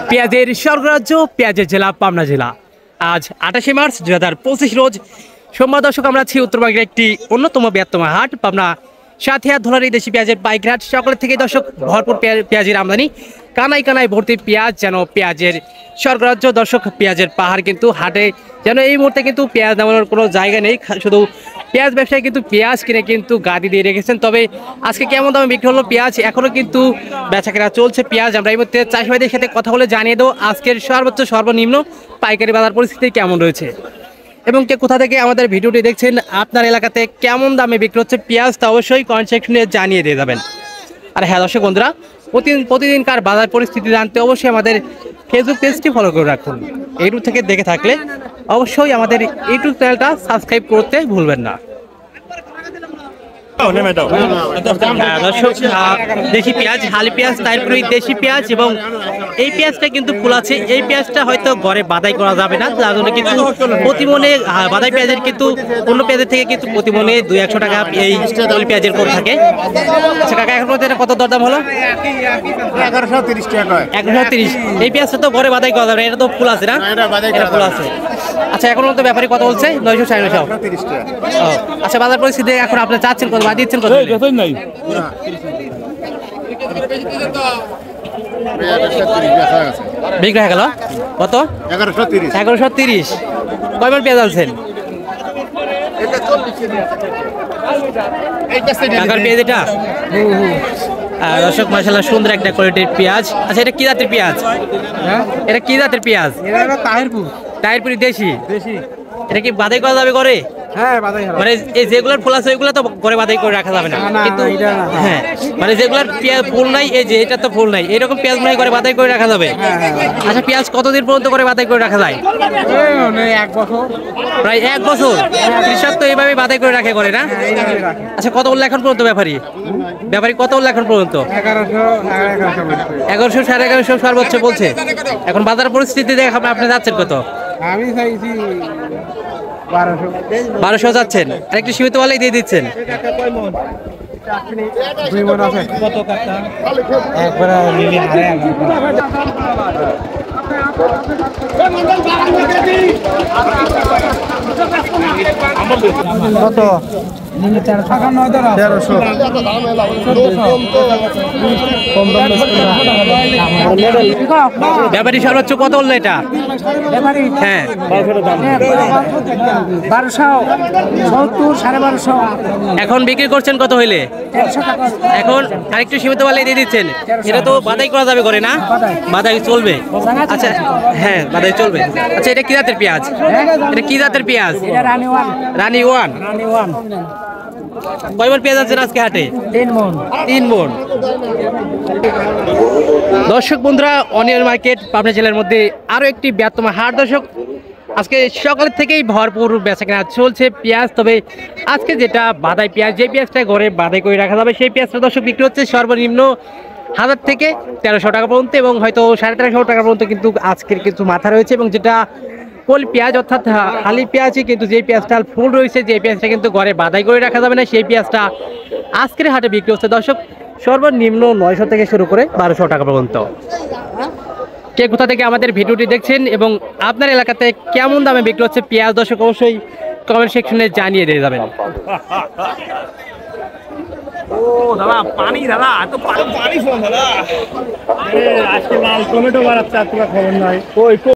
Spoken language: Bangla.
পেঁয়াজের স্বর্গরাজ্য পেঁয়াজের জেলা পাবনা জেলা। আজ 28শে মার্চ 2025 রোজ সোমবার। দর্শক, আমরা আছি উত্তরবঙ্গের একটি অন্যতম বৃহত্তম হাট পাবনা সাথিয়া ধুলারি দেশি পেঁয়াজের পাইকারি হাট। সকালের থেকে দর্শক ভরপুর পেঁয়াজের আমদানি, কানায় কানায় ভর্তি পেঁয়াজ, যেন পেঁয়াজের স্বর্গরাজ্য। দর্শক, পেঁয়াজের পাহাড় কিন্তু হাটে যেন এই মুহূর্তে কিন্তু পেঁয়াজ নামানোর কোনো জায়গা নেই। শুধু পেঁয়াজ ব্যবসায়ী কিন্তু পেঁয়াজ কিনে কিন্তু গাদি দিয়ে রেখেছেন। তবে আজকে কেমন দামে বিক্রি হলো পেঁয়াজ, এখনও কিন্তু বেচাকেনা চলছে পেঁয়াজ। আমরা এই মুহূর্তে চাষি ভাইদের সাথে কথা বলে জানিয়ে দেবো আজকের সর্বোচ্চ সর্বনিম্ন পাইকারি বাজার পরিস্থিতি কেমন রয়েছে এবং কে কোথা থেকে আমাদের ভিডিওটি দেখছেন, আপনার এলাকাতে কেমন দামে বিক্রি হচ্ছে পেঁয়াজ, তা অবশ্যই কমেন্ট সেকশনে জানিয়ে দিয়ে যাবেন। আর হ্যাঁ দর্শক বন্ধুরা, প্রতিদিনকার বাজার পরিস্থিতি জানতে অবশ্যই আমাদের ফেসবুক পেজটি ফলো করে রাখুন। ইউটিউব থেকে দেখে থাকলে অবশ্যই আমাদের ইউটিউব চ্যানেলটা সাবস্ক্রাইব করতে ভুলবেন না। দর্শক, দেশি পেঁয়াজ, হালি পেঁয়াজ, তারপরে দেশি পেঁয়াজ এবং এই পেঁয়াজটা কিন্তু ফুল আছে। এই পেঁয়াজটা হয়তো ঘরে বাদাই করা যাবে না, যার জন্য কিন্তু প্রতিমনে বাদাই পেঁয়াজের কিন্তু অন্য পেঁয়াজের থেকে কিন্তু প্রতিমনে 200-100 টাকা এই পেঁয়াজের কম থাকে। আচ্ছা কাকা, এখন এটা কত দরদাম হলো? 1130 টাকা। 1130। এই পেঁয়াজটা তো ঘরে বাদাই করা যাবে না, এটা তো ফুল আছে না? এটা ফুল আছে। আচ্ছা, এখন তো ব্যাপারী কত বলছে? 900 930 টাকা। আচ্ছা, বাজার পরিস্থিতি এখন আপনি চাচ্ছেন কত, বাদ দিচ্ছেন কত? বিক্রি হয়ে গেল কত? 1130। কয় মণ পেঁয়াজ আনছেন? কাকার পেঁয়াজ এটা? দর্শক, মাশাআল্লাহ সুন্দর একটা কোয়ালিটির পেঁয়াজ। আচ্ছা, এটা কি জাতের পেঁয়াজ? এটা কি জাতের পেঁয়াজ? তাহিরপুরি দেশি। এটা কি বাদাই করা যাবে করে? হ্যাঁ, বাদাই হবে। মানে এই যেগুলোর ফুল আছে ওইগুলো তো ঘরে বাদাই করে রাখা যাবে না, কিন্তু হ্যাঁ মানে যেগুলোর পেঁয়াজ ফুল নাই, এই যে এটা তো ফুল নাই, এরকম পেঁয়াজ নাই করে বাদাই করে রাখা যাবে। আচ্ছা, পেঁয়াজ কতদিন পর্যন্ত করে বাদাই করে রাখা যায়? 1 বছর। প্রায় 1 বছর। কৃষক তো এইভাবে বাদাই করে রাখে, করে না? আচ্ছা, কত উল্লেখ এখন পর্যন্ত ব্যাপারী কত উল্লেখ এখন পর্যন্ত? 1100 1150 সর্বোচ্চ বলছে। এখন বাজার পরিস্থিতি দেখে আপনি যাচ্ছেন কত? আমি চাইছি 1200 যাচ্ছেন, আর একটু সীমিত বলেই দিয়ে দিচ্ছেন। 2 মণ আছে। কত কাকা? একবার নিলে হারে কত? 1300। ব্যাপারী সর্বোচ্চ কত বললো এটা? হ্যাঁ, 1270, 1250। এখন বিক্রি করছেন কত হইলে? এখন আরেকটু সীমিত বলে দিয়ে দিচ্ছেন। এটা তো বাদাই করা যাবে করে না? বাদাই চলবে। আচ্ছা হ্যাঁ, বাদাই চলবে। আচ্ছা, এটা কি জাতের পেঁয়াজ? এটা কি জাতের পেঁয়াজ? রানী ওয়ান। কয় মণ পেঁয়াজ আছেন আজকে হাটে? 3 মণ। দর্শক বন্ধুরা, অনিয়ন মার্কেট পাবনা জেলার মধ্যে আরো একটি বৃহত্তম হাট। দর্শক, আজকে সকাল থেকেই ভরপুর বেচাকেনা চলছে পেঁয়াজ। তবে আজকে যেটা বাদাই পেঁয়াজ, যে পেঁয়াজটা ঘরে বাদাই করে রাখা যাবে, সেই পেঁয়াজটা দর্শক বিক্রি হচ্ছে সর্বনিম্ন 1000 থেকে 1300 টাকা পর্যন্ত এবং হয়তো 1350 টাকা পর্যন্ত কিন্তু আজকের কিছু মাথা রয়েছে। এবং যেটা কোল পেঁয়াজ অর্থাৎ হালি পেঁয়াজই কিন্তু যে পেঁয়াজটা ফুল রয়েছে, যে পেঁয়াজটা কিন্তু ঘরে বাদাই করে রাখা যাবে না, সেই পেঁয়াজটা আজকের হাটে বিক্রি হচ্ছে দর্শক সর্বনিম্ন 900 থেকে শুরু করে 1200 টাকা পর্যন্ত। কে কোথা থেকে আমাদের ভিডিওটি দেখছেন এবং আপনার এলাকাতে কেমন দামে বিক্রি হচ্ছে পেঁয়াজ, দর্শক অবশ্যই কমেন্ট সেকশনে জানিয়ে দিয়ে যাবেন। ও দাদা, পানি দাদা, এত পানি শোন দাদা। আজকে লাল টমেটো বাড়াচ্ছে, আর তোমার খবর নাই।